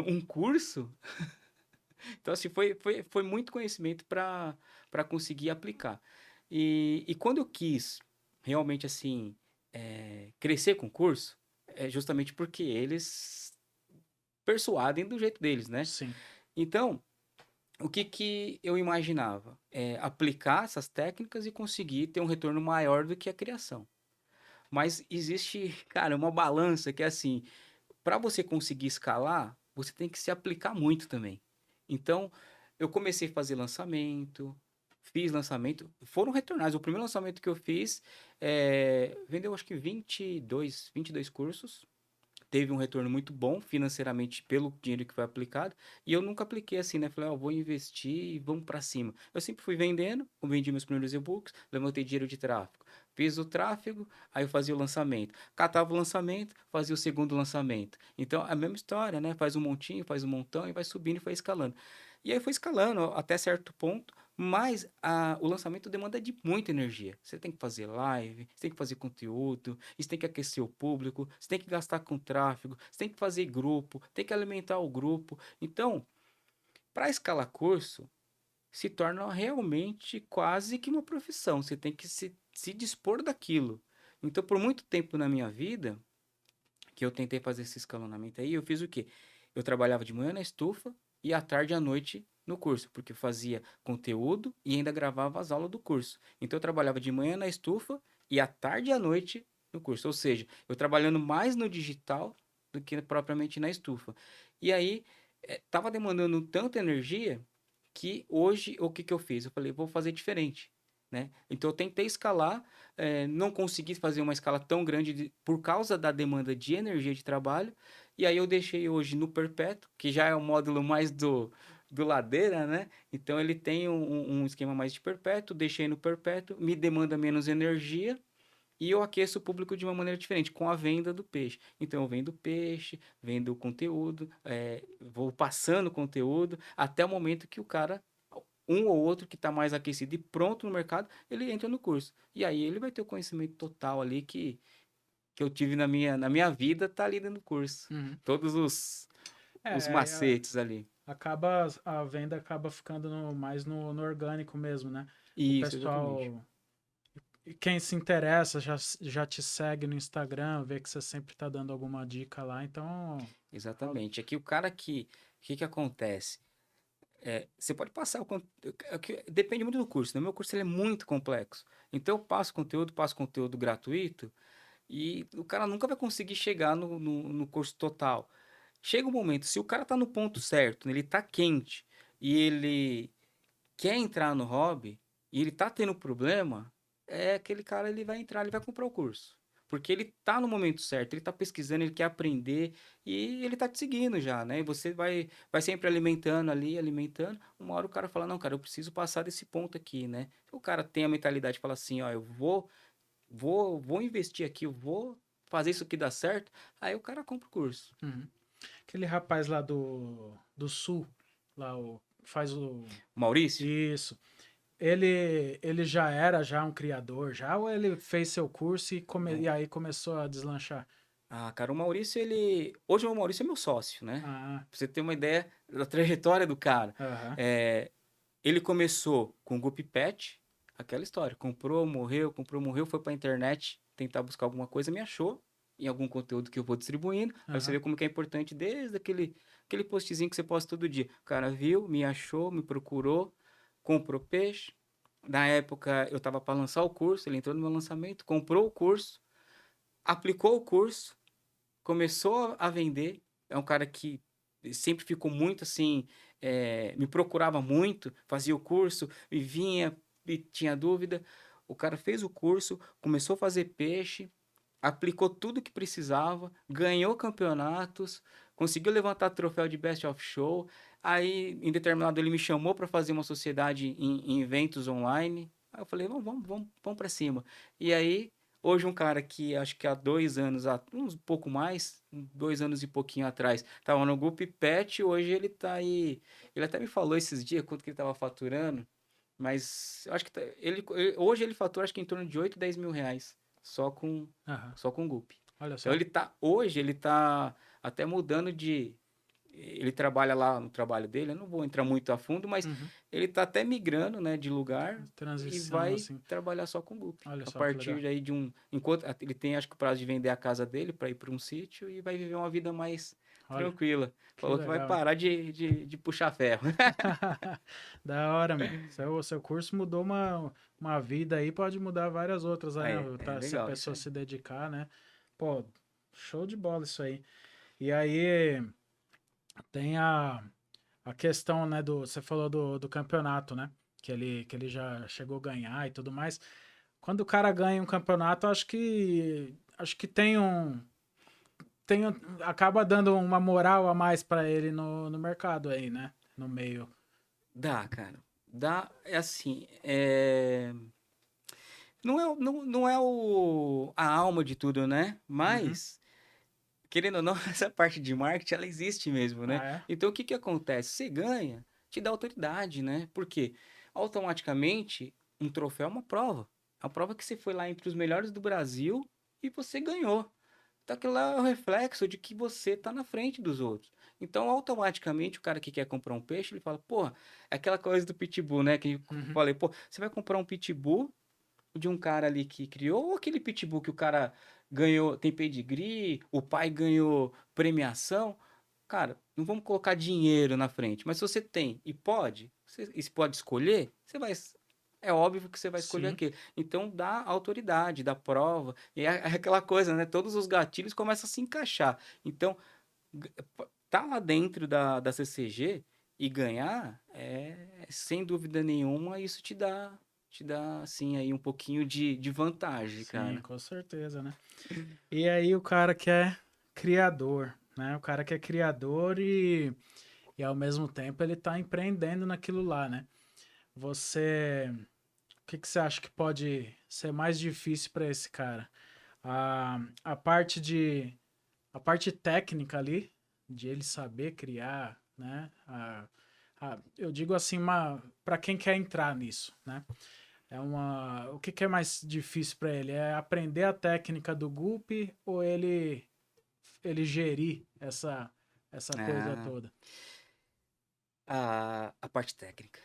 um curso. Então, assim, foi muito conhecimento para conseguir aplicar. E quando eu quis realmente, assim, crescer com o curso, é justamente porque eles persuadem do jeito deles, né? Sim. Então, o que que eu imaginava? É aplicar essas técnicas e conseguir ter um retorno maior do que a criação. Mas existe, cara, uma balança que é assim, para você conseguir escalar, você tem que se aplicar muito também. Então, eu comecei a fazer lançamento, fiz lançamento, foram retornados. O primeiro lançamento que eu fiz, vendeu acho que 22 cursos, teve um retorno muito bom financeiramente pelo dinheiro que foi aplicado. E eu nunca apliquei assim, né? Falei, ó, vou investir e vamos para cima. Eu sempre fui vendendo, eu vendi meus primeiros e-books, levantei dinheiro de tráfego. Fiz o tráfego, aí eu fazia o lançamento. Catava o lançamento, fazia o segundo lançamento. Então, a mesma história, né? Faz um montinho, faz um montão e vai subindo e vai escalando. E aí foi escalando até certo ponto, mas o lançamento demanda de muita energia. Você tem que fazer live, você tem que fazer conteúdo, você tem que aquecer o público, você tem que gastar com tráfego, você tem que fazer grupo, tem que alimentar o grupo. Então, para escalar curso, se torna realmente quase que uma profissão. Você tem que se dispor daquilo. Então, por muito tempo na minha vida, que eu tentei fazer esse escalonamento aí, eu fiz o quê? Eu trabalhava de manhã na estufa e à tarde e à noite no curso, porque eu fazia conteúdo e ainda gravava as aulas do curso. Então eu trabalhava de manhã na estufa e à tarde e à noite no curso. Ou seja, eu trabalhando mais no digital do que propriamente na estufa. E aí estava demandando tanta energia que hoje o que que eu fiz? Eu falei, vou fazer diferente. Né? Então eu tentei escalar, não consegui fazer uma escala tão grande por causa da demanda de energia de trabalho, e aí eu deixei hoje no Perpétuo, que já é o módulo mais do Ladeira, né? Então ele tem um esquema mais de Perpétuo, deixei no Perpétuo, me demanda menos energia, e eu aqueço o público de uma maneira diferente, com a venda do peixe. Então eu vendo peixe, vendo conteúdo, vou passando conteúdo, até o momento que o cara um ou outro que está mais aquecido e pronto no mercado, ele entra no curso. E aí ele vai ter o conhecimento total ali que eu tive na minha vida, tá ali dentro do curso. Uhum. Todos os Aí macetes ali. a venda acaba ficando mais no orgânico mesmo, né? O Isso, exatamente. pessoal, quem se interessa, já te segue no Instagram, vê que você sempre tá dando alguma dica lá, então. Exatamente. Aqui o cara o que que acontece? Você pode passar depende muito do curso, né? Meu curso ele é muito complexo. Então eu passo conteúdo gratuito e o cara nunca vai conseguir chegar no curso total. Chega um momento, se o cara tá no ponto certo, ele tá quente e ele quer entrar no hobby e ele tá tendo problema, aquele cara ele vai entrar, ele vai comprar o curso. Porque ele tá no momento certo, ele tá pesquisando, ele quer aprender e ele tá te seguindo já, né? E você vai sempre alimentando ali, alimentando. Uma hora o cara fala: "Não, cara, eu preciso passar desse ponto aqui", né? O cara tem a mentalidade de falar assim: "Ó, eu vou investir aqui, eu vou fazer isso aqui dar certo". Aí o cara compra o curso. Uhum. Aquele rapaz lá do Sul, lá faz o. Maurício? Isso. Ele já era já um criador, já, ou ele fez seu curso e aí começou a deslanchar? Ah, cara, o Maurício, ele. Hoje o Maurício é meu sócio, né? Ah, Pra você ter uma ideia da trajetória do cara. aham. Ele começou com o Guppy Pet, aquela história. Comprou, morreu, foi pra internet tentar buscar alguma coisa, me achou em algum conteúdo que eu vou distribuindo. Aí você Aham. vê como que é importante desde aquele postzinho que você posta todo dia. O cara viu, me achou, me procurou, comprou peixe. Na época eu tava para lançar o curso, ele entrou no meu lançamento, comprou o curso, aplicou o curso, começou a vender. É um cara que sempre ficou muito assim, me procurava muito, fazia o curso e vinha e tinha dúvida. O cara fez o curso, começou a fazer peixe, aplicou tudo que precisava, ganhou campeonatos, conseguiu levantar troféu de Best of Show. Aí, em determinado, ele me chamou para fazer uma sociedade em eventos online. Aí eu falei, vamos para cima. E aí, hoje um cara que acho que há 2 anos, uns pouco mais, 2 anos e pouquinho atrás, tava no Guppy Pet, hoje ele tá aí. Ele até me falou esses dias quanto que ele tava faturando, mas eu acho que hoje ele fatura acho que em torno de 8, 10 mil reais só com Aham. só com Guppy. Olha Então só. hoje ele tá até mudando ele trabalha lá no trabalho dele, eu não vou entrar muito a fundo, mas Uhum. ele tá até migrando, né, de lugar e Transição, vai assim. trabalhar só com Guppy. Olha A só que legal. partir daí enquanto ele tem acho que o prazo de vender a casa dele para ir para um sítio e vai viver uma vida mais Olha, tranquila. que Falou que vai legal, hein? parar de puxar ferro. Da hora, meu. Seu curso mudou uma vida aí, pode mudar várias outras, né? É Se a legal isso pessoa aí. se dedicar, né? Pô, show de bola isso aí. E aí tem a questão, né, você falou do campeonato, né? Que ele já chegou a ganhar e tudo mais. Quando o cara ganha um campeonato, acho que acaba dando uma moral a mais pra ele no mercado aí, né? No meio. Dá, cara. Dá, é assim, não é a alma de tudo, né? Uhum. Mas, querendo ou não, essa parte de marketing, ela existe mesmo, né? Ah, é? Então, o que que acontece? Você ganha, te dá autoridade, né? Porque automaticamente um troféu é uma prova. É uma prova que você foi lá entre os melhores do Brasil e você ganhou. Então, aquilo lá é o reflexo de que você tá na frente dos outros. Então, automaticamente, o cara que quer comprar um peixe, ele fala, pô, é aquela coisa do pitbull, né? Que eu Uhum. falei, pô, você vai comprar um pitbull de um cara ali que criou, ou aquele pitbull que o cara ganhou, tem pedigree, o pai ganhou premiação. Cara, não vamos colocar dinheiro na frente, mas se você tem e pode escolher, você vai. É óbvio que você vai escolher Sim. aquele. Então dá autoridade, dá prova. E é aquela coisa, né? Todos os gatilhos começam a se encaixar. Então, tá lá dentro da CCG e ganhar, sem dúvida nenhuma, isso te dá assim, aí um pouquinho de vantagem, Sim, cara. com certeza, né? E aí o cara que é criador, né? O cara que é criador e ao mesmo tempo ele tá empreendendo naquilo lá, né? O que você acha que pode ser mais difícil para esse cara? A parte a parte técnica ali, de ele saber criar, né? Eu digo assim, para quem quer entrar nisso, né? O que é mais difícil para ele? É aprender a técnica do Gulp ou ele gerir essa coisa Ah, toda? a parte técnica.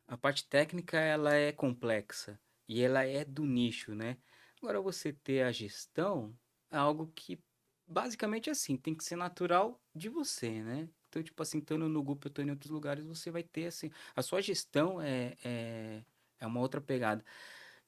A parte técnica, ela é complexa e ela é do nicho, né? Agora, você ter a gestão é algo que, basicamente, assim, tem que ser natural de você, né? Então, tipo assim, estando no grupo, eu tô em outros lugares, você vai ter, assim, a sua gestão é uma outra pegada.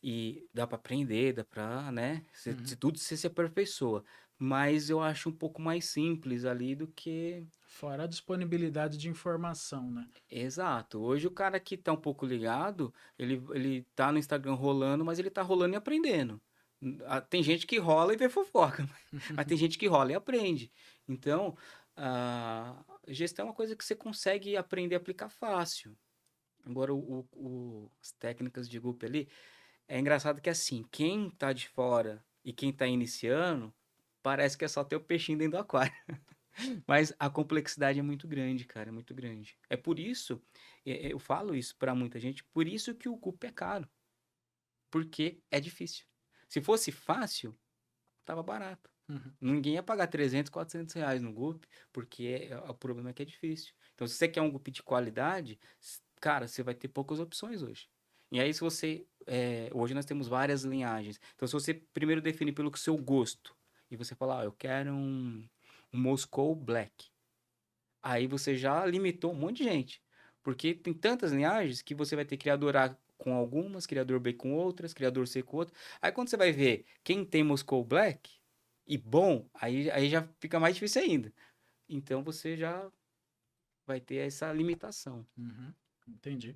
E dá para aprender, dá para, né? Se Uhum. tudo se aperfeiçoa. Mas eu acho um pouco mais simples ali do que. Fora a disponibilidade de informação, né? Exato. Hoje o cara que tá um pouco ligado, ele tá no Instagram rolando, mas ele tá rolando e aprendendo. Tem gente que rola e vê fofoca, mas tem gente que rola e aprende. Então, a gestão é uma coisa que você consegue aprender a aplicar fácil. Agora, as técnicas de grupo ali, é engraçado que assim, quem tá de fora e quem tá iniciando, parece que é só ter o peixinho dentro do aquário. Mas a complexidade é muito grande, cara, é muito grande. É por isso, eu falo isso pra muita gente, por isso que o CUP é caro, porque é difícil. Se fosse fácil, tava barato. Uhum. Ninguém ia pagar 300, 400 reais no GUP, porque o problema é que é difícil. Então, se você quer um GUP de qualidade, cara, você vai ter poucas opções hoje. E aí, se você. Hoje nós temos várias linhagens. Então, se você primeiro definir pelo seu gosto, e você falar, eu quero um Moscow Black. Aí você já limitou um monte de gente. Porque tem tantas linhagens que você vai ter criador A com algumas, criador B com outras, criador C com outras. Aí quando você vai ver quem tem Moscow Black e bom, aí já fica mais difícil ainda. Então você já vai ter essa limitação. Uhum, entendi.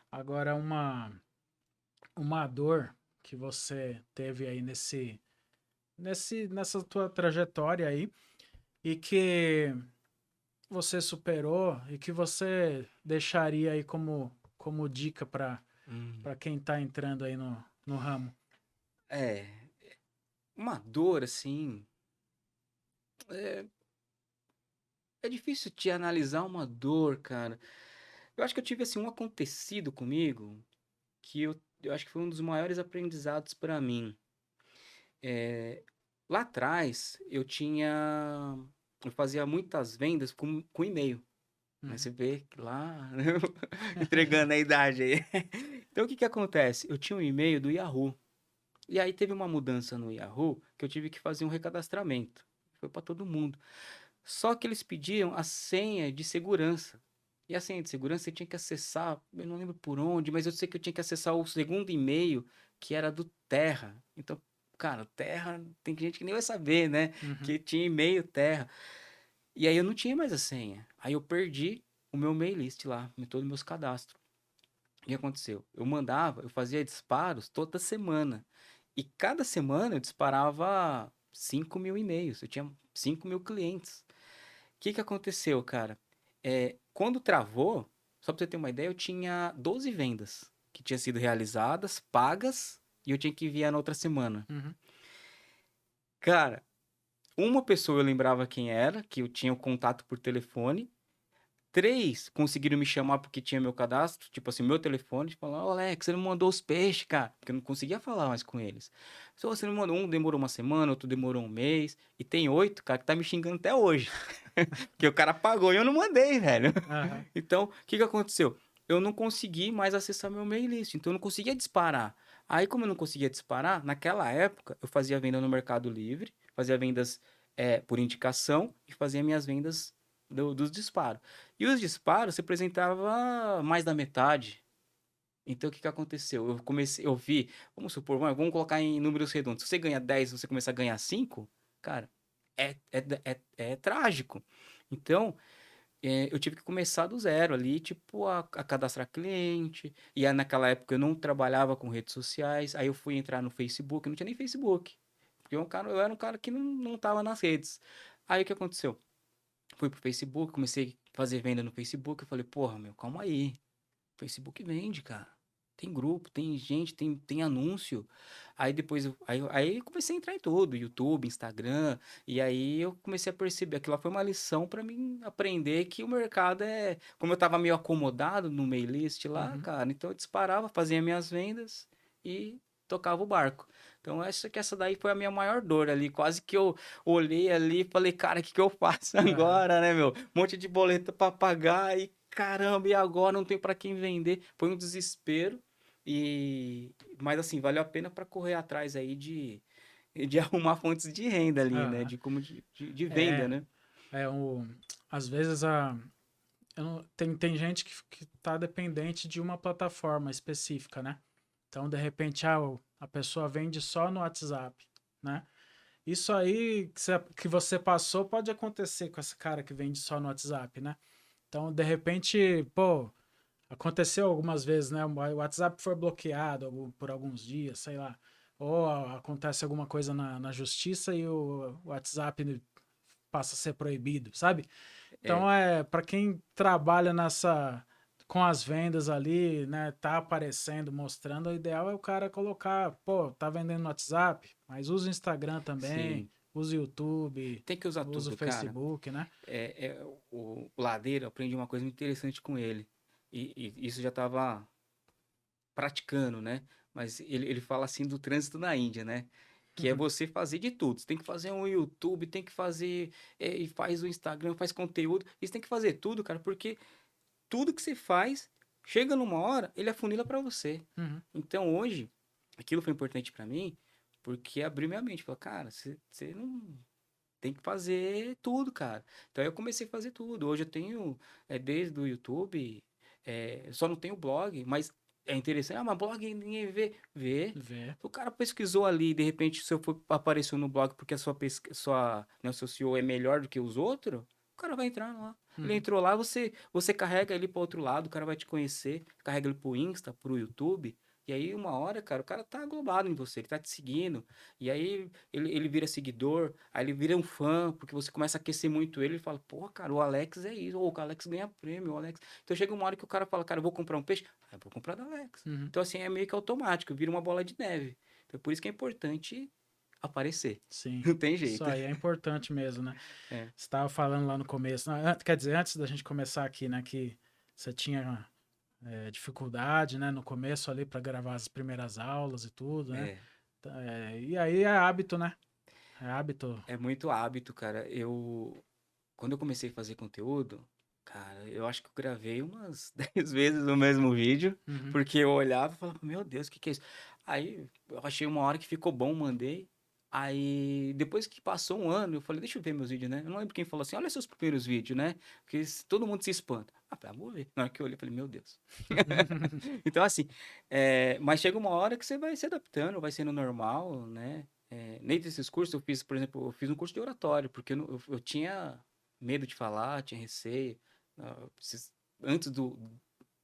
Agora, uma dor que você teve aí nessa tua trajetória aí e que você superou e que você deixaria aí como dica para quem tá entrando aí no ramo? É, uma dor assim. É, é difícil te analisar uma dor, cara. Eu acho que eu tive assim um acontecido comigo que eu acho que foi um dos maiores aprendizados para mim. É, lá atrás eu fazia muitas vendas com e-mail, né? Uhum, Você vê que lá, entregando a idade aí. Então o que que acontece? Eu tinha um e-mail do Yahoo. E aí teve uma mudança no Yahoo que eu tive que fazer um recadastramento. Foi para todo mundo. Só que eles pediam a senha de segurança. E a senha de segurança você tinha que acessar, eu não lembro por onde, mas eu sei que eu tinha que acessar o segundo e-mail, que era do Terra. Então, cara, Terra, tem gente que nem vai saber, né? uhum, Que tinha e-mail Terra. E aí eu não tinha mais a senha. Aí eu perdi o meu mail list lá, todos os meus cadastros. O que aconteceu? Eu fazia disparos toda semana. E cada semana eu disparava 5.000 e-mails. Eu tinha 5.000 clientes. O que que aconteceu, cara? Quando travou, só pra você ter uma ideia, eu tinha 12 vendas que tinham sido realizadas, pagas, e eu tinha que enviar na outra semana. uhum. Cara, uma pessoa eu lembrava quem era, que eu tinha o contato por telefone. Três conseguiram me chamar porque tinha meu cadastro, tipo assim, meu telefone, tipo, ô Alex, você não mandou os peixes, cara, porque eu não conseguia falar mais com eles. Se você não mandou, um demorou uma semana, outro demorou um mês, e tem 8, cara, que tá me xingando até hoje. Porque o cara pagou e eu não mandei, velho. Aham. Então, o que que aconteceu? Eu não consegui mais acessar meu mail list, então eu não conseguia disparar. Aí, como eu não conseguia disparar, naquela época eu fazia venda no Mercado Livre, fazia vendas por indicação e fazia minhas vendas dos disparos. E os disparos se apresentava mais da metade. Então, o que que aconteceu? Eu vi, vamos supor, vamos colocar em números redondos. Se você ganha 10, você começa a ganhar 5, cara, é trágico. Então, eu tive que começar do zero ali, tipo, a cadastrar cliente. E aí, naquela época eu não trabalhava com redes sociais. Aí eu fui entrar no Facebook, não tinha nem Facebook. Porque eu era um cara que não tava nas redes. Aí o que aconteceu? Fui pro Facebook, comecei a fazer venda no Facebook. Eu falei, porra, meu, calma aí. Facebook vende, cara. Tem grupo, tem gente, tem anúncio. Aí depois, aí eu comecei a entrar em tudo, YouTube, Instagram. E aí eu comecei a perceber, aquilo lá foi uma lição pra mim aprender que o mercado como eu tava meio acomodado no mail list lá, Uhum. cara, então eu disparava, fazia minhas vendas e tocava o barco. Então essa daí foi a minha maior dor ali, quase que eu olhei ali e falei, cara, o que que eu faço Aham. agora, né, meu? Um monte de boleto pra pagar e caramba, e agora não tem pra quem vender. Foi um desespero. Mas assim, valeu a pena para correr atrás aí de arrumar fontes de renda ali, né? Aham. De venda, É, né? é às vezes tem gente que tá dependente de uma plataforma específica, né? Então, de repente, a pessoa vende só no WhatsApp, né? Isso aí que você passou pode acontecer com esse cara que vende só no WhatsApp, né? Então, de repente, pô, aconteceu algumas vezes, né? O WhatsApp foi bloqueado por alguns dias, sei lá. Ou acontece alguma coisa na justiça e o WhatsApp passa a ser proibido, sabe? É, Então, para quem trabalha com as vendas ali, né, tá aparecendo, mostrando, o ideal é o cara colocar, pô, tá vendendo no WhatsApp, mas usa o Instagram também, sim. usa o YouTube, Tem que usar usa o tudo, cara. Facebook, né? O Ladeira, eu aprendi uma coisa muito interessante com ele. E isso já tava praticando, né? Mas ele fala assim do trânsito na Índia, né? Que é você fazer de tudo. Você tem que fazer um YouTube, tem que fazer. E faz o Instagram, faz conteúdo. Isso tem que fazer tudo, cara, porque tudo que você faz Chega numa hora, ele afunila para você. Uhum. Então, hoje, aquilo foi importante para mim, porque abriu minha mente. Falou, cara, você não tem que fazer tudo, cara. Então, eu comecei a fazer tudo. Hoje eu tenho, desde o YouTube, só não tenho blog, mas é interessante. Ah, mas blog ninguém vê. Vê. Vê. O cara pesquisou ali, de repente, se eu for apareceu no blog porque a né, o seu SEO é melhor do que os outros, o cara vai entrar lá. Ele Uhum. entrou lá, você carrega ele para outro lado, o cara vai te conhecer, carrega ele pro Insta, pro YouTube, e aí uma hora, cara, o cara tá aglobado em você, ele tá te seguindo, e aí ele vira seguidor, aí ele vira um fã, porque você começa a aquecer muito ele fala, pô, cara, o Alex é isso, ou o Alex ganha prêmio, o Alex... Então chega uma hora que o cara fala, cara, eu vou comprar um peixe, eu vou comprar da Alex. Uhum. Então assim, é meio que automático, vira uma bola de neve. Então por isso que é importante aparecer. Sim. Não tem Isso jeito. aí é importante mesmo, né? É. Você estava falando lá no começo, quer dizer, antes da gente começar aqui, né, que você tinha dificuldade, né, no começo ali para gravar as primeiras aulas e tudo, né? É. E aí é hábito, né? É hábito. É muito hábito, cara. Quando eu comecei a fazer conteúdo, cara, eu acho que eu gravei umas 10 vezes o mesmo vídeo, Uhum. porque eu olhava e falava, meu Deus, o que que é isso? Aí eu achei uma hora que ficou bom, mandei. Aí, depois que passou um ano, eu falei, deixa eu ver meus vídeos, né? Eu não lembro quem falou assim, olha seus primeiros vídeos, né? Porque todo mundo se espanta. Ah, vou ver. Na hora que eu olhei, eu falei, meu Deus. Então, assim, mas chega uma hora que você vai se adaptando, vai sendo normal, né? Dentre esses cursos, eu fiz, por exemplo, eu fiz um curso de oratório, porque eu tinha medo de falar, tinha receio. Ah, antes de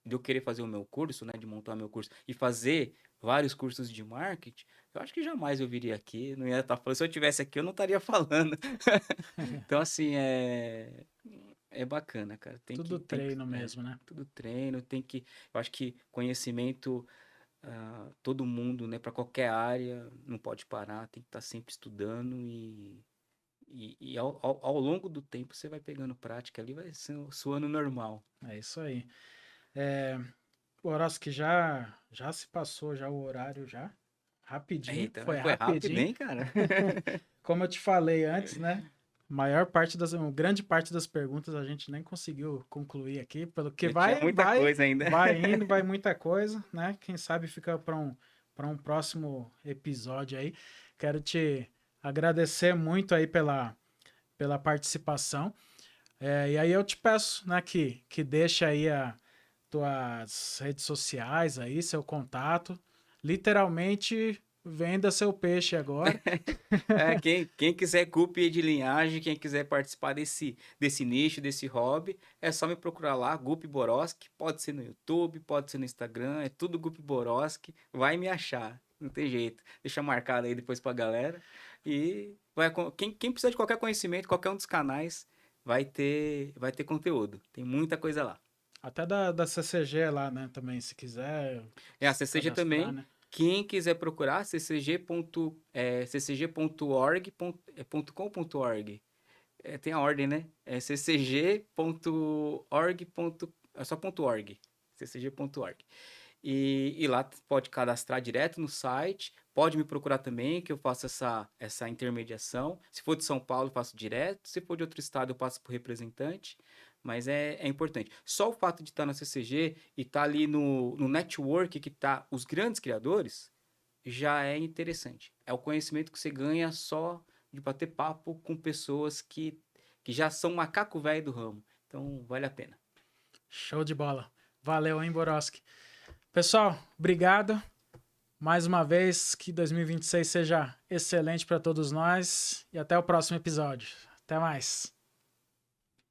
eu querer fazer o meu curso, né, de montar meu curso e fazer vários cursos de marketing, eu acho que jamais eu viria aqui, não ia estar falando. Se eu tivesse aqui, eu não estaria falando. Então, assim, é bacana, cara. Tudo treino mesmo, né? Tudo treino, eu acho que conhecimento, todo mundo, né, para qualquer área, não pode parar, tem que estar sempre estudando e ao longo do tempo você vai pegando prática ali, vai suando normal. É isso aí. É, o Oroski já se passou já o horário já. Rapidinho, Eita, foi mas foi rápido, rapidinho. hein, cara? Como eu te falei antes, né? Maior parte grande parte das perguntas a gente nem conseguiu concluir aqui, pelo que Eu tinha muita coisa ainda. vai indo, vai muita coisa, né? Quem sabe fica para um próximo episódio aí. Quero te agradecer muito aí pela participação. E aí eu te peço, né, que deixa aí tuas redes sociais aí, seu contato. Literalmente, venda seu peixe agora. Quem quiser cupie de linhagem, quem quiser participar desse nicho, desse hobby, é só me procurar lá, Gupi Boroski. Pode ser no YouTube, pode ser no Instagram, é tudo Gupi Boroski. Vai me achar, não tem jeito. Deixa marcado aí depois pra galera. E quem precisar de qualquer conhecimento, qualquer um dos canais, vai ter conteúdo. Tem muita coisa lá. Até da CCG lá, né, também, se quiser A se CCG cadastrar, também, né? quem quiser procurar, ccg.org.com.org. Tem a ordem, né? É ccg.org. É só .org. ccg.org. E lá pode cadastrar direto no site. Pode me procurar também, que eu faço essa intermediação. Se for de São Paulo, eu faço direto. Se for de outro estado, eu passo por representante. Mas é importante. Só o fato de estar na CCG e estar ali no network que tá os grandes criadores, já é interessante. É o conhecimento que você ganha só de bater papo com pessoas que já são macaco velho do ramo. Então, vale a pena. Show de bola. Valeu, hein, Boroski. Pessoal, obrigado. Mais uma vez, que 2026 seja excelente para todos nós. E até o próximo episódio. Até mais.